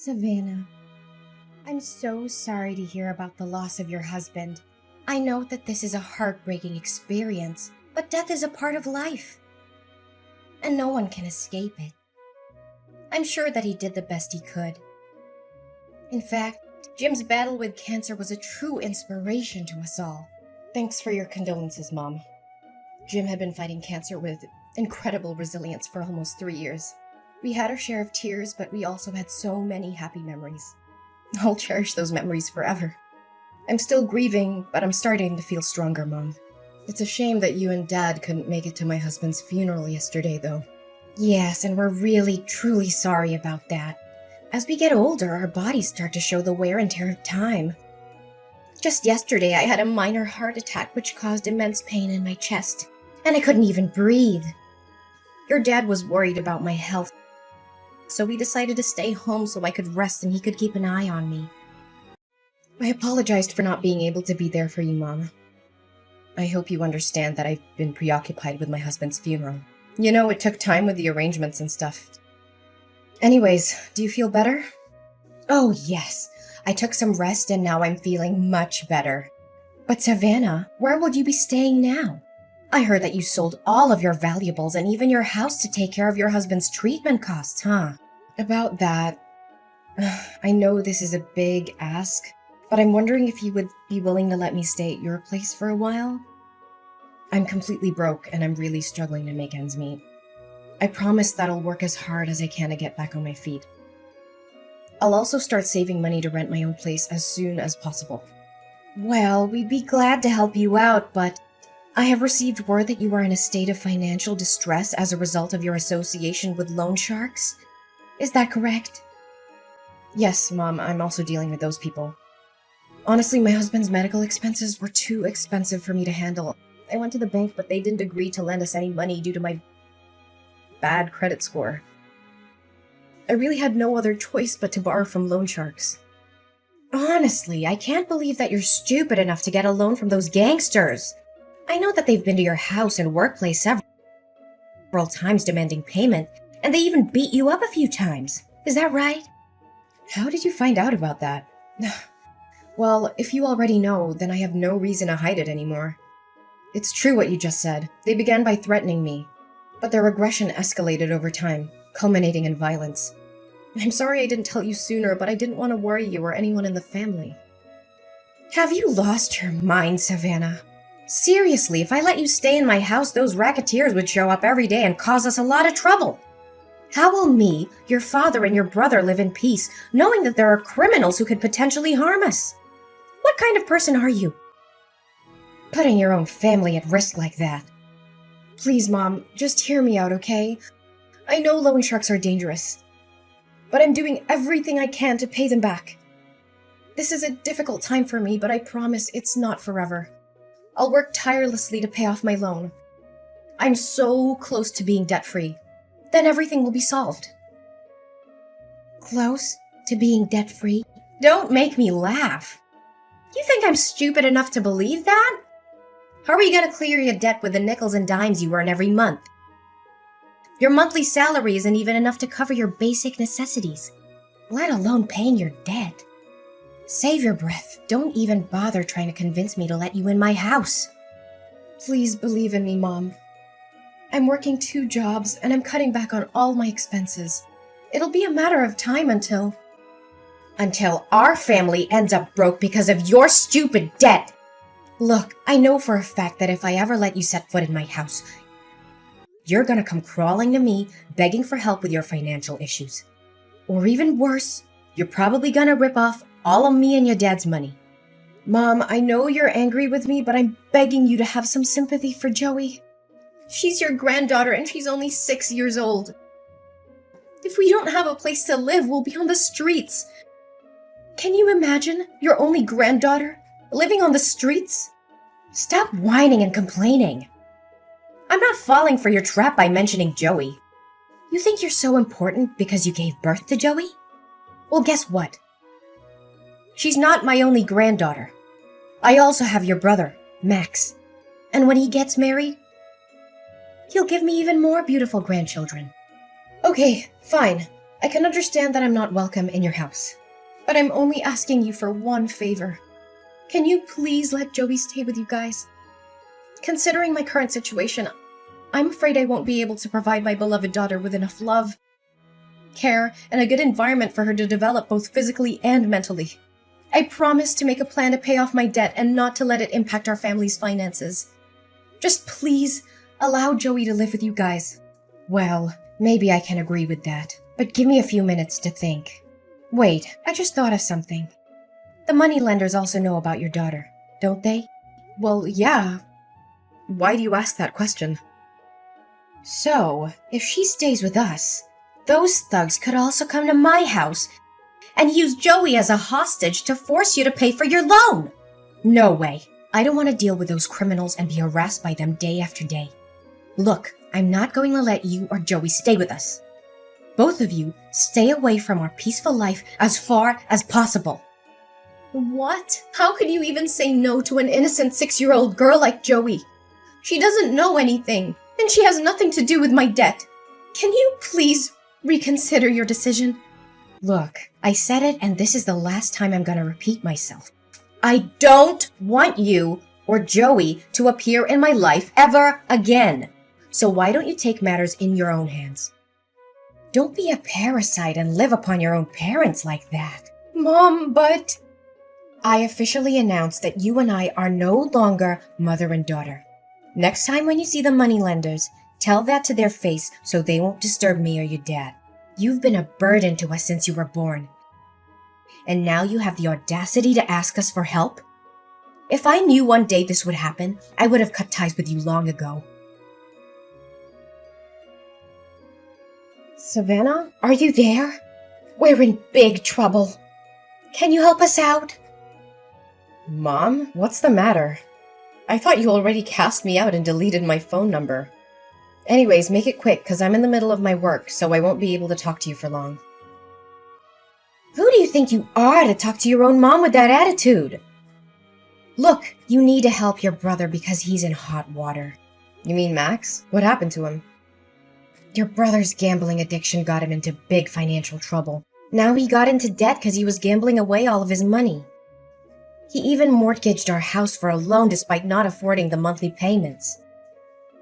Savannah, I'm so sorry to hear about the loss of your husband. I know that this is a heartbreaking experience, but death is a part of life, and no one can escape it. I'm sure that he did the best he could. In fact, Jim's battle with cancer was a true inspiration to us all. Thanks for your condolences, Mom. Jim had been fighting cancer with incredible resilience for almost 3 years. We had our share of tears, but we also had so many happy memories. I'll cherish those memories forever. I'm still grieving, but I'm starting to feel stronger, Mom. It's a shame that you and Dad couldn't make it to my husband's funeral yesterday, though. Yes, and we're really, truly sorry about that. As we get older, our bodies start to show the wear and tear of time. Just yesterday, I had a minor heart attack which caused immense pain in my chest, and I couldn't even breathe. Your dad was worried about my health, so we decided to stay home so I could rest and he could keep an eye on me. I apologized for not being able to be there for you, Mom. I hope you understand that I've been preoccupied with my husband's funeral. You know, it took time with the arrangements and stuff. Anyways, do you feel better? Oh, yes. I took some rest and now I'm feeling much better. But Savannah, where will you be staying now? I heard that you sold all of your valuables and even your house to take care of your husband's treatment costs, huh? About that, I know this is a big ask, but I'm wondering if you would be willing to let me stay at your place for a while? I'm completely broke and I'm really struggling to make ends meet. I promise that I'll work as hard as I can to get back on my feet. I'll also start saving money to rent my own place as soon as possible. Well, we'd be glad to help you out, but I have received word that you are in a state of financial distress as a result of your association with loan sharks. Is that correct? Yes, Mom, I'm also dealing with those people. Honestly, my husband's medical expenses were too expensive for me to handle. I went to the bank, but they didn't agree to lend us any money due to my bad credit score. I really had no other choice but to borrow from loan sharks. Honestly, I can't believe that you're stupid enough to get a loan from those gangsters. I know that they've been to your house and workplace several times demanding payment, and they even beat you up a few times. Is that right? How did you find out about that? Well, if you already know, then I have no reason to hide it anymore. It's true what you just said. They began by threatening me, but their aggression escalated over time, culminating in violence. I'm sorry I didn't tell you sooner, but I didn't want to worry you or anyone in the family. Have you lost your mind, Savannah? Seriously, if I let you stay in my house, those racketeers would show up every day and cause us a lot of trouble. How will me, your father, and your brother live in peace, knowing that there are criminals who could potentially harm us? What kind of person are you? Putting your own family at risk like that. Please, Mom, just hear me out, okay? I know loan sharks are dangerous, but I'm doing everything I can to pay them back. This is a difficult time for me, but I promise it's not forever. I'll work tirelessly to pay off my loan. I'm so close to being debt-free. Then everything will be solved. Close to being debt-free? Don't make me laugh. You think I'm stupid enough to believe that? How are you going to clear your debt with the nickels and dimes you earn every month? Your monthly salary isn't even enough to cover your basic necessities, let alone paying your debt. Save your breath. Don't even bother trying to convince me to let you in my house. Please believe in me, Mom. I'm working 2 jobs and I'm cutting back on all my expenses. It'll be a matter of time until our family ends up broke because of your stupid debt. Look, I know for a fact that if I ever let you set foot in my house, you're gonna come crawling to me, begging for help with your financial issues. Or even worse, you're probably gonna rip off all of me and your dad's money. Mom, I know you're angry with me, but I'm begging you to have some sympathy for Joey. She's your granddaughter and she's only 6 years old. If we don't have a place to live, we'll be on the streets. Can you imagine your only granddaughter living on the streets? Stop whining and complaining. I'm not falling for your trap by mentioning Joey. You think you're so important because you gave birth to Joey? Well, guess what? She's not my only granddaughter. I also have your brother, Max. And when he gets married, he'll give me even more beautiful grandchildren. Okay, fine. I can understand that I'm not welcome in your house, but I'm only asking you for one favor. Can you please let Joey stay with you guys? Considering my current situation, I'm afraid I won't be able to provide my beloved daughter with enough love, care, and a good environment for her to develop both physically and mentally. I promise to make a plan to pay off my debt and not to let it impact our family's finances. Just please allow Joey to live with you guys. Well, maybe I can agree with that, but give me a few minutes to think. Wait, I just thought of something. The moneylenders also know about your daughter, don't they? Well, yeah. Why do you ask that question? So, if she stays with us, those thugs could also come to my house and use Joey as a hostage to force you to pay for your loan. No way. I don't want to deal with those criminals and be harassed by them day after day. Look, I'm not going to let you or Joey stay with us. Both of you stay away from our peaceful life as far as possible. What? How could you even say no to an innocent 6-year-old girl like Joey? She doesn't know anything, and she has nothing to do with my debt. Can you please reconsider your decision? Look, I said it, and this is the last time I'm going to repeat myself. I don't want you or Joey to appear in my life ever again. So why don't you take matters in your own hands? Don't be a parasite and live upon your own parents like that. Mom, but... I officially announce that you and I are no longer mother and daughter. Next time when you see the moneylenders, tell that to their face so they won't disturb me or your dad. You've been a burden to us since you were born. And now you have the audacity to ask us for help? If I knew one day this would happen, I would have cut ties with you long ago. Savannah, are you there? We're in big trouble. Can you help us out? Mom, what's the matter? I thought you already cast me out and deleted my phone number. Anyways, make it quick, because I'm in the middle of my work, so I won't be able to talk to you for long. Who do you think you are to talk to your own mom with that attitude? Look, you need to help your brother because he's in hot water. You mean Max? What happened to him? Your brother's gambling addiction got him into big financial trouble. Now he got into debt because he was gambling away all of his money. He even mortgaged our house for a loan despite not affording the monthly payments.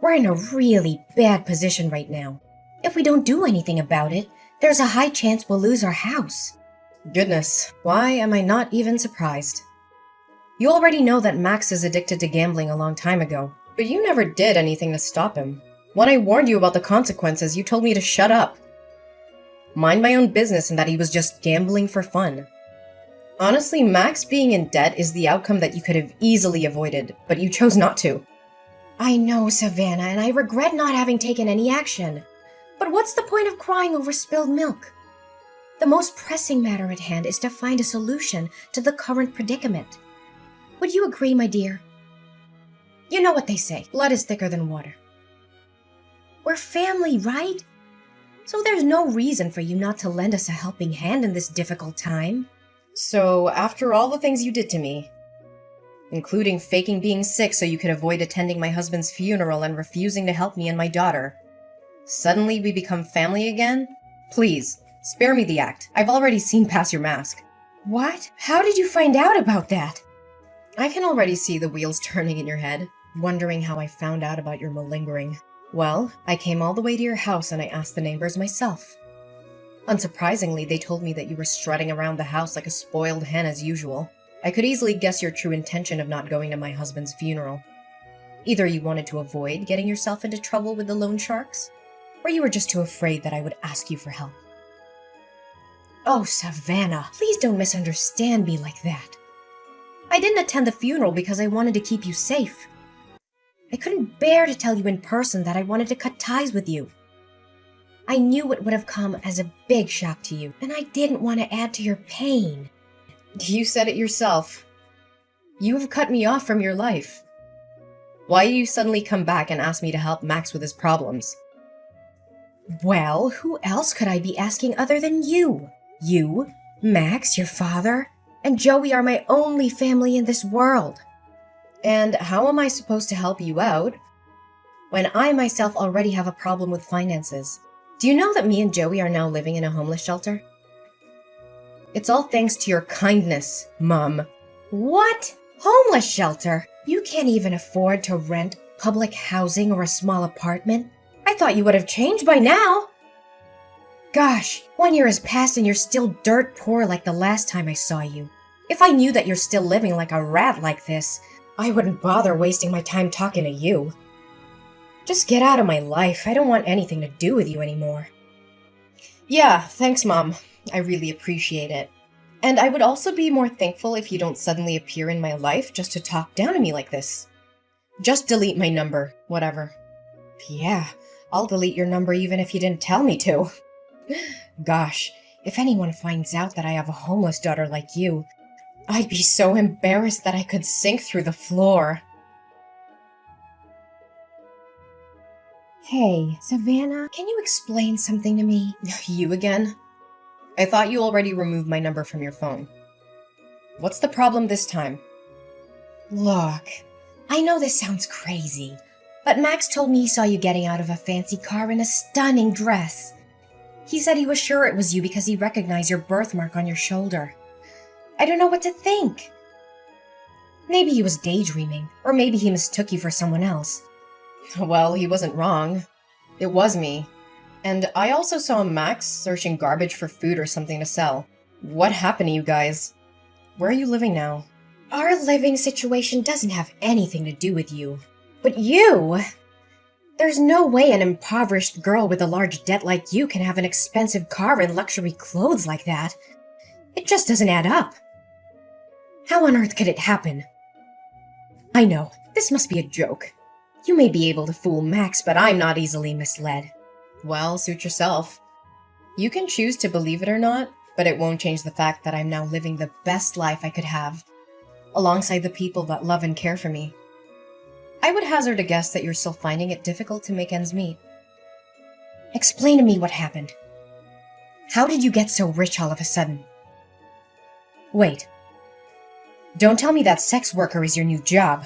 We're in a really bad position right now. If we don't do anything about it, there's a high chance we'll lose our house. Goodness, why am I not even surprised? You already know that Max is addicted to gambling a long time ago, but you never did anything to stop him. When I warned you about the consequences, you told me to shut up. Mind my own business and that he was just gambling for fun. Honestly, Max being in debt is the outcome that you could have easily avoided, but you chose not to. I know, Savannah, and I regret not having taken any action. But what's the point of crying over spilled milk? The most pressing matter at hand is to find a solution to the current predicament. Would you agree, my dear? You know what they say, blood is thicker than water. We're family, right? So there's no reason for you not to lend us a helping hand in this difficult time. So, after all the things you did to me, including faking being sick so you could avoid attending my husband's funeral and refusing to help me and my daughter, suddenly we become family again? Please, spare me the act. I've already seen past your mask. What? How did you find out about that? I can already see the wheels turning in your head, wondering how I found out about your malingering. Well, I came all the way to your house and I asked the neighbors myself. Unsurprisingly, they told me that you were strutting around the house like a spoiled hen as usual. I could easily guess your true intention of not going to my husband's funeral. Either you wanted to avoid getting yourself into trouble with the loan sharks, or you were just too afraid that I would ask you for help. Oh, Savannah, please don't misunderstand me like that. I didn't attend the funeral because I wanted to keep you safe. I couldn't bear to tell you in person that I wanted to cut ties with you. I knew it would have come as a big shock to you, and I didn't want to add to your pain. You said it yourself. You have cut me off from your life. Why do you suddenly come back and ask me to help Max with his problems? Well, who else could I be asking other than you? You, Max, your father, and Joey are my only family in this world. And how am I supposed to help you out when I myself already have a problem with finances? Do you know that me and Joey are now living in a homeless shelter? It's all thanks to your kindness, Mom. What? Homeless shelter? You can't even afford to rent public housing or a small apartment? I thought you would have changed by now. Gosh, 1 year has passed and you're still dirt poor like the last time I saw you. If I knew that you're still living like a rat like this, I wouldn't bother wasting my time talking to you. Just get out of my life. I don't want anything to do with you anymore. Yeah, thanks, Mom. I really appreciate it. And I would also be more thankful if you don't suddenly appear in my life just to talk down to me like this. Just delete my number, whatever. Yeah, I'll delete your number even if you didn't tell me to. Gosh, if anyone finds out that I have a homeless daughter like you, I'd be so embarrassed that I could sink through the floor. Hey, Savannah, can you explain something to me? You again? I thought you already removed my number from your phone. What's the problem this time? Look, I know this sounds crazy, but Max told me he saw you getting out of a fancy car in a stunning dress. He said he was sure it was you because he recognized your birthmark on your shoulder. I don't know what to think. Maybe he was daydreaming, or maybe he mistook you for someone else. Well, he wasn't wrong. It was me. And I also saw Max searching garbage for food or something to sell. What happened to you guys? Where are you living now? Our living situation doesn't have anything to do with you. But you? There's no way an impoverished girl with a large debt like you can have an expensive car and luxury clothes like that. It just doesn't add up. How on earth could it happen? I know, this must be a joke. You may be able to fool Max, but I'm not easily misled. Well, suit yourself. You can choose to believe it or not, but it won't change the fact that I'm now living the best life I could have, alongside the people that love and care for me. I would hazard a guess that you're still finding it difficult to make ends meet. Explain to me what happened. How did you get so rich all of a sudden? Wait. Don't tell me that sex worker is your new job.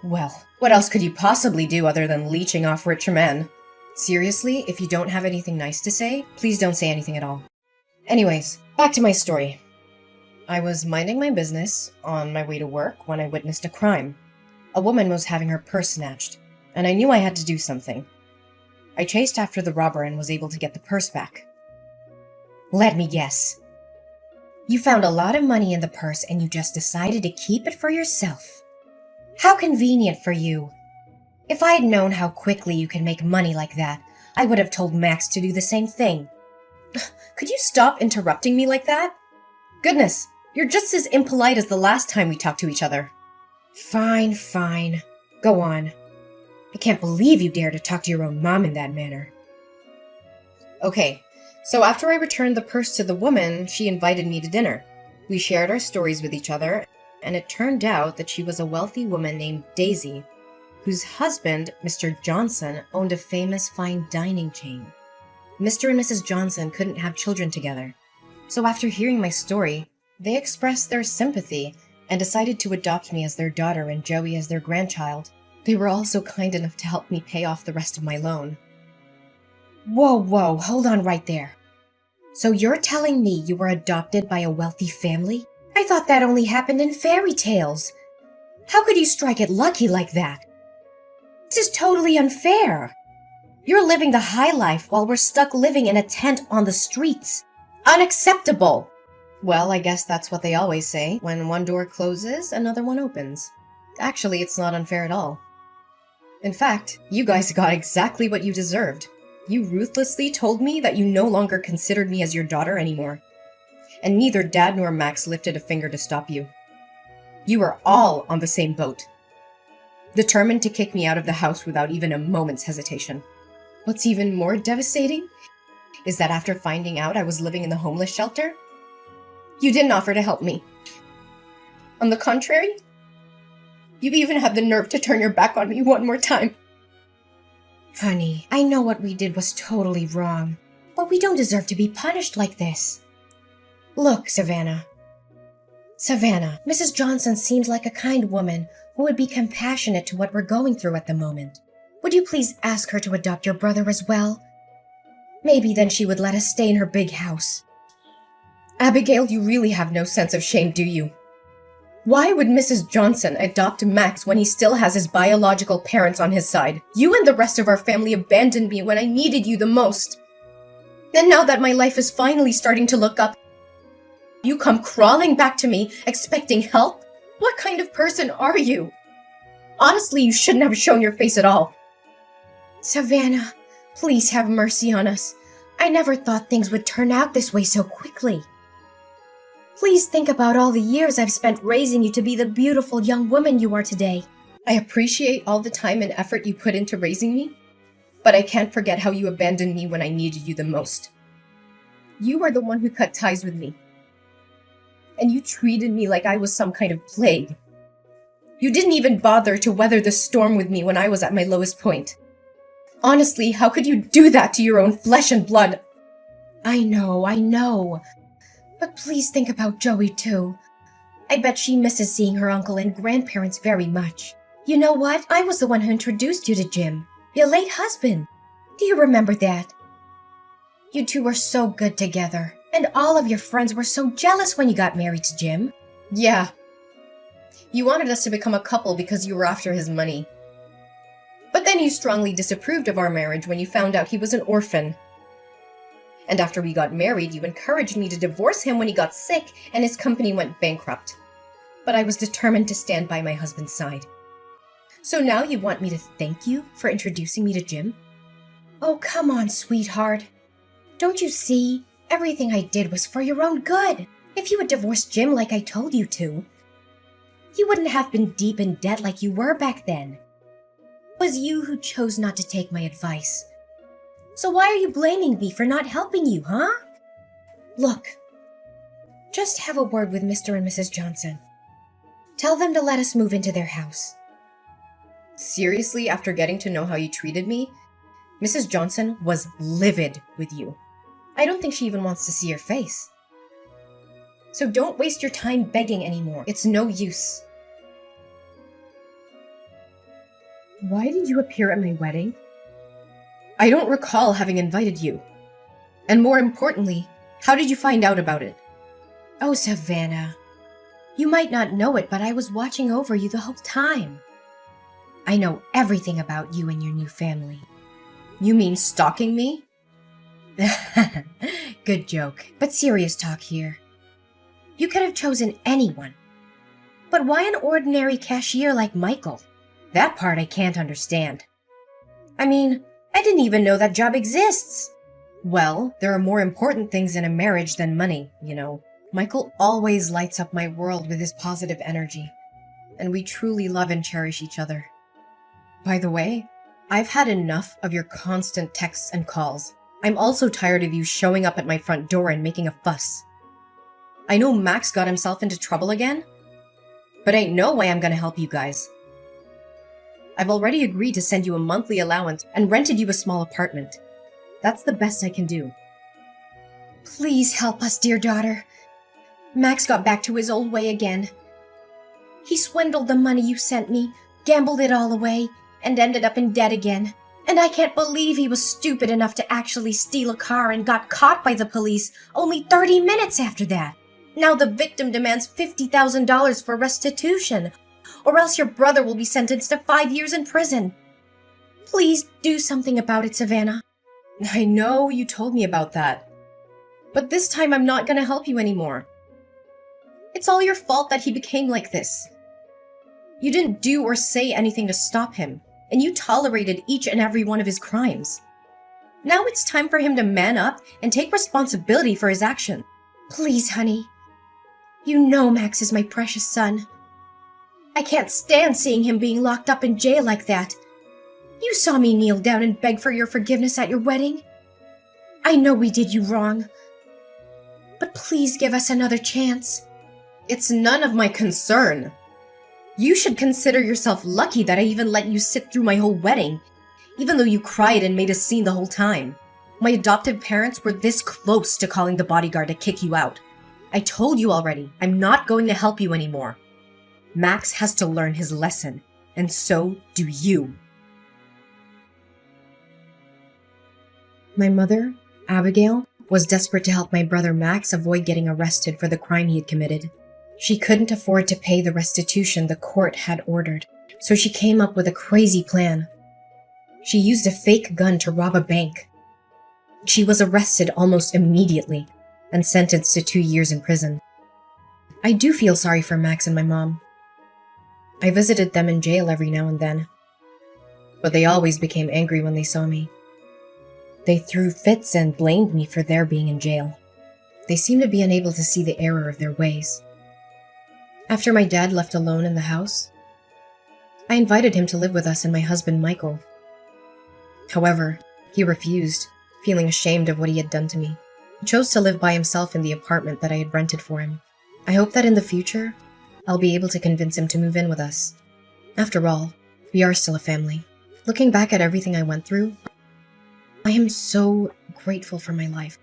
Well, what else could you possibly do other than leeching off rich men? Seriously, if you don't have anything nice to say, please don't say anything at all. Anyways, back to my story. I was minding my business on my way to work when I witnessed a crime. A woman was having her purse snatched, and I knew I had to do something. I chased after the robber and was able to get the purse back. Let me guess. You found a lot of money in the purse and you just decided to keep it for yourself. How convenient for you. If I had known how quickly you can make money like that, I would have told Max to do the same thing. Could you stop interrupting me like that? Goodness, you're just as impolite as the last time we talked to each other. Fine, fine. Go on. I can't believe you dare to talk to your own mom in that manner. Okay, so after I returned the purse to the woman, she invited me to dinner. We shared our stories with each other, and it turned out that she was a wealthy woman named Daisy, whose husband, Mr. Johnson, owned a famous fine dining chain. Mr. and Mrs. Johnson couldn't have children together, so after hearing my story, they expressed their sympathy and decided to adopt me as their daughter and Joey as their grandchild. They were also kind enough to help me pay off the rest of my loan. Whoa, hold on right there. So you're telling me you were adopted by a wealthy family? I thought that only happened in fairy tales. How could you strike it lucky like that? This is totally unfair. You're living the high life while we're stuck living in a tent on the streets. Unacceptable! Well, I guess that's what they always say. When one door closes, another one opens. Actually, it's not unfair at all. In fact, you guys got exactly what you deserved. You ruthlessly told me that you no longer considered me as your daughter anymore. And neither Dad nor Max lifted a finger to stop you. You were all on the same boat, determined to kick me out of the house without even a moment's hesitation. What's even more devastating is that after finding out I was living in the homeless shelter, you didn't offer to help me. On the contrary, you even had the nerve to turn your back on me one more time. Honey, I know what we did was totally wrong, but we don't deserve to be punished like this. Look, Savannah, Mrs. Johnson seems like a kind woman who would be compassionate to what we're going through at the moment. Would you please ask her to adopt your brother as well? Maybe then she would let us stay in her big house. Abigail, you really have no sense of shame, do you? Why would Mrs. Johnson adopt Max when he still has his biological parents on his side? You and the rest of our family abandoned me when I needed you the most. And now that my life is finally starting to look up, you come crawling back to me, expecting help? What kind of person are you? Honestly, you shouldn't have shown your face at all. Savannah, please have mercy on us. I never thought things would turn out this way so quickly. Please think about all the years I've spent raising you to be the beautiful young woman you are today. I appreciate all the time and effort you put into raising me, but I can't forget how you abandoned me when I needed you the most. You are the one who cut ties with me, and you treated me like I was some kind of plague. You didn't even bother to weather the storm with me when I was at my lowest point. Honestly, how could you do that to your own flesh and blood? I know. But please think about Joey too. I bet she misses seeing her uncle and grandparents very much. You know what? I was the one who introduced you to Jim, your late husband. Do you remember that? You two were so good together, and all of your friends were so jealous when you got married to Jim. Yeah. You wanted us to become a couple because you were after his money. But then you strongly disapproved of our marriage when you found out he was an orphan. And after we got married, you encouraged me to divorce him when he got sick and his company went bankrupt. But I was determined to stand by my husband's side. So now you want me to thank you for introducing me to Jim? Oh, come on, sweetheart. Don't you see? Everything I did was for your own good. If you had divorced Jim like I told you to, you wouldn't have been deep in debt like you were back then. It was you who chose not to take my advice. So why are you blaming me for not helping you, huh? Look, just have a word with Mr. and Mrs. Johnson. Tell them to let us move into their house. Seriously, after getting to know how you treated me, Mrs. Johnson was livid with you. I don't think she even wants to see your face. So don't waste your time begging anymore. It's no use. Why did you appear at my wedding? I don't recall having invited you. And more importantly, how did you find out about it? Oh, Savannah. You might not know it, but I was watching over you the whole time. I know everything about you and your new family. You mean stalking me? Good joke, but serious talk here. You could have chosen anyone. But why an ordinary cashier like Michael? That part I can't understand. I mean, I didn't even know that job exists. Well, there are more important things in a marriage than money, you know. Michael always lights up my world with his positive energy, and we truly love and cherish each other. By the way, I've had enough of your constant texts and calls. I'm also tired of you showing up at my front door and making a fuss. I know Max got himself into trouble again, but ain't no way I'm gonna help you guys. I've already agreed to send you a monthly allowance and rented you a small apartment. That's the best I can do. Please help us, dear daughter. Max got back to his old way again. He swindled the money you sent me, gambled it all away, and ended up in debt again. And I can't believe he was stupid enough to actually steal a car and got caught by the police only 30 minutes after that. Now the victim demands $50,000 for restitution, or else your brother will be sentenced to 5 years in prison. Please do something about it, Savannah. I know you told me about that, but this time I'm not going to help you anymore. It's all your fault that he became like this. You didn't do or say anything to stop him, and you tolerated each and every one of his crimes. Now it's time for him to man up and take responsibility for his action. Please, honey. You know Max is my precious son. I can't stand seeing him being locked up in jail like that. You saw me kneel down and beg for your forgiveness at your wedding. I know we did you wrong, but please give us another chance. It's none of my concern. You should consider yourself lucky that I even let you sit through my whole wedding, even though you cried and made a scene the whole time. My adoptive parents were this close to calling the bodyguard to kick you out. I told you already, I'm not going to help you anymore. Max has to learn his lesson, and so do you. My mother Abigail was desperate to help my brother Max avoid getting arrested for the crime he had committed. She couldn't afford to pay the restitution the court had ordered, so she came up with a crazy plan. She used a fake gun to rob a bank. She was arrested almost immediately and sentenced to 2 years in prison. I do feel sorry for Max and my mom. I visited them in jail every now and then, but they always became angry when they saw me. They threw fits and blamed me for their being in jail. They seemed to be unable to see the error of their ways. After my dad left alone in the house, I invited him to live with us and my husband Michael. However, he refused, feeling ashamed of what he had done to me. He chose to live by himself in the apartment that I had rented for him. I hope that in the future, I'll be able to convince him to move in with us. After all, we are still a family. Looking back at everything I went through, I am so grateful for my life.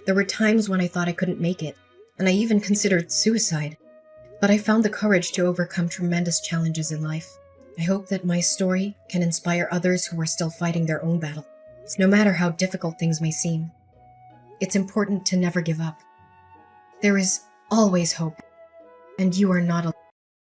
There were times when I thought I couldn't make it, and I even considered suicide. But I found the courage to overcome tremendous challenges in life. I hope that my story can inspire others who are still fighting their own battle. No matter how difficult things may seem, it's important to never give up. There is always hope, and you are not alone.